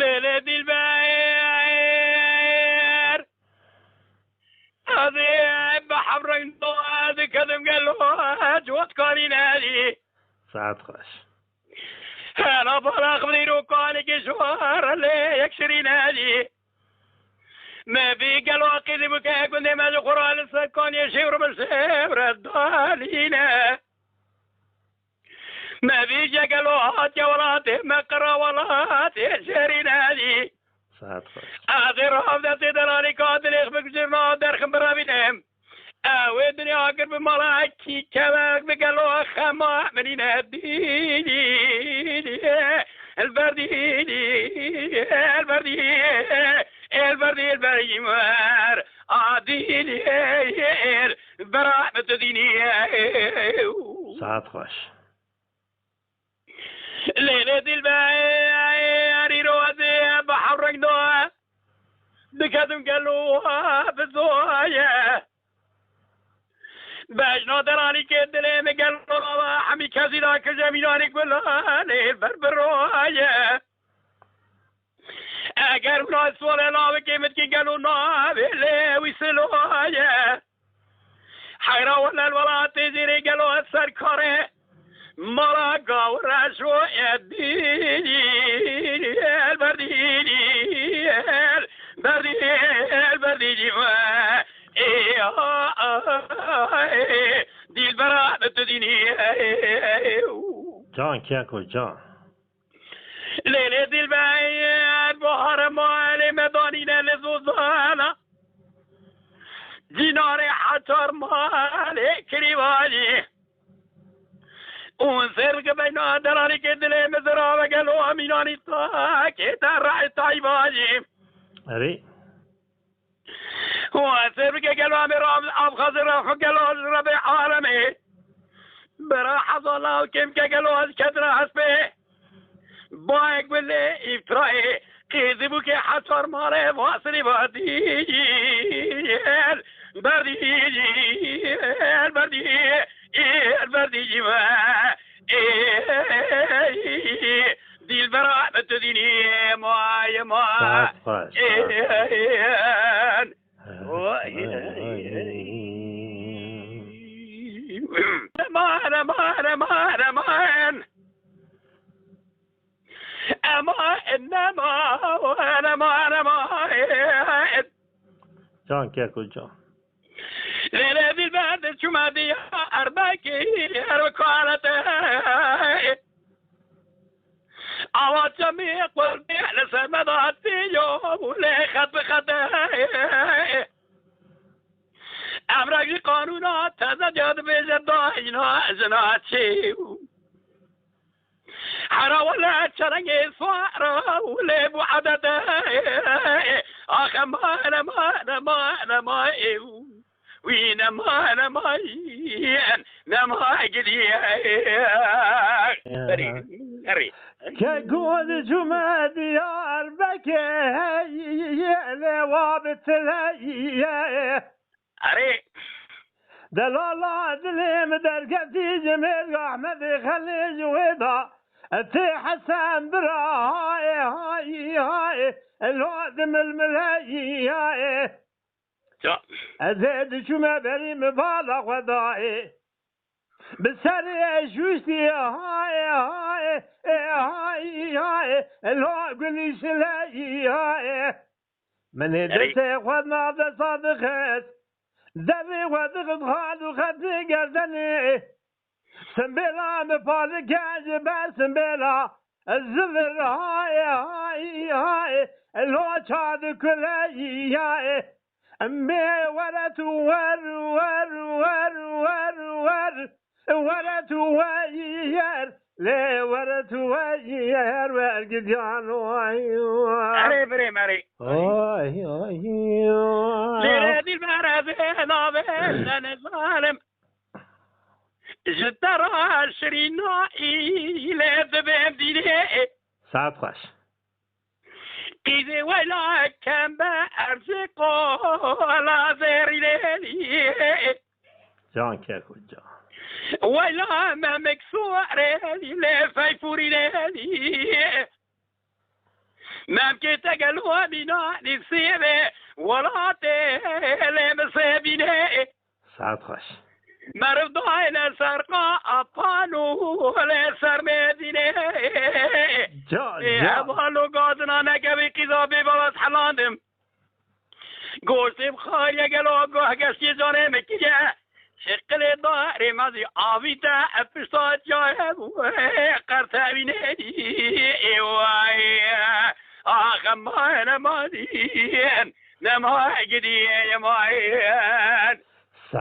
ليلة البعير هذه بحر هذا كذب قال له جوات قالين هذه ساعة خش أنا بلاغ بديرو قالي كشوار اللي يكسرين هذه ما في قالوا كذب كأكون ما القرآن السكون يشير بالسير الضالين ما في قالوا هات جولات مقرى ولات يشيرين هذه ساعة خش هذه رافضة تدراني قادر يخبك جرنا درخم برابينهم ودني أقرب ملاكي كذاك بقالوا خما منين الديني البردي مار عاديني البراء بتديني ساعة خش ليلة البعير روادي بحر رقدوها دكاتم قالوها بالزوايا باش نادراني كدلي مقالوا حمي كازي ذاك جميلاني كلها البربرويا اگر ناس ولا لا كيمت كي قالوا نابي ويسلويا حيرا ولا الولات تجري قالوا السركاري مراقا وراشو يديني البرديني ما دي البراءة تديني جان كياكل جان ليلة البعير بحر مالي مدانينا لزوزانا ديناري حتر مالي كريباني ونسرق بين دراري كدلي مزرعة وقالوا أميناني طاكي ترعي طيباني أري ونسرق قالوا أميرام أبخزر قالوا ربي عالمي براحة الله وكم قالوا الكدر حسبي بايك باللي إفترائي كذبك حصر مالي واصلي بردي البردي ما دي البراءة تديني ما ما جان كياكل جان ليلة البرد شمادية أرباكي أربكالته عوات جميع قلبي على سمدات يوم ولي خط بخطه أمرك قانونات تزجد بجدائنا زناتي حرا ولا شرنجي صوارا ولي بعدده أخ ما وين ما أنا ما قدي أري كقول جمادي أربكي لوابت لي أري دلالة دليم درقتي جميل أحمد خليج ويضا أتي حسن براي هاي الوادم الملاي أزيد شو ما بري مبالغ وضائي بسري شوشتي هاي الواد قولي سلاي هاي من هدرسي خذنا ذا صادخت ذري وذغض خالو خدني قردني سنبلا مفالك عجبا سنبلا الزفر هاي الواد شاد كلي هاي أمي ورت ورت وير ليه ورت وير ورقد يانو أري بري ماري ليلة البرد نابل أنا ظالم جترى شرينا إلى ذباب ديني ساعة خش إذا ولا كان بأرزق ولا ذري لي جان كيكو جان ولا ما مكسور لي فايفوري لي ممكن تقلوا بنا نسيبه ولا تهلم سبينه ساعت خوش مرضى إلى سرقة أبانو إلى سر مدينة جا أبانو قادنا نكبي كذابي بابس حلاندم گوشتیم خواهی گلو گوه گشتی جانه مکیه شکل داری مزی آویتا اپساد جای قرطبینه ایوای آخم مای نمازین نمای گدیه ماین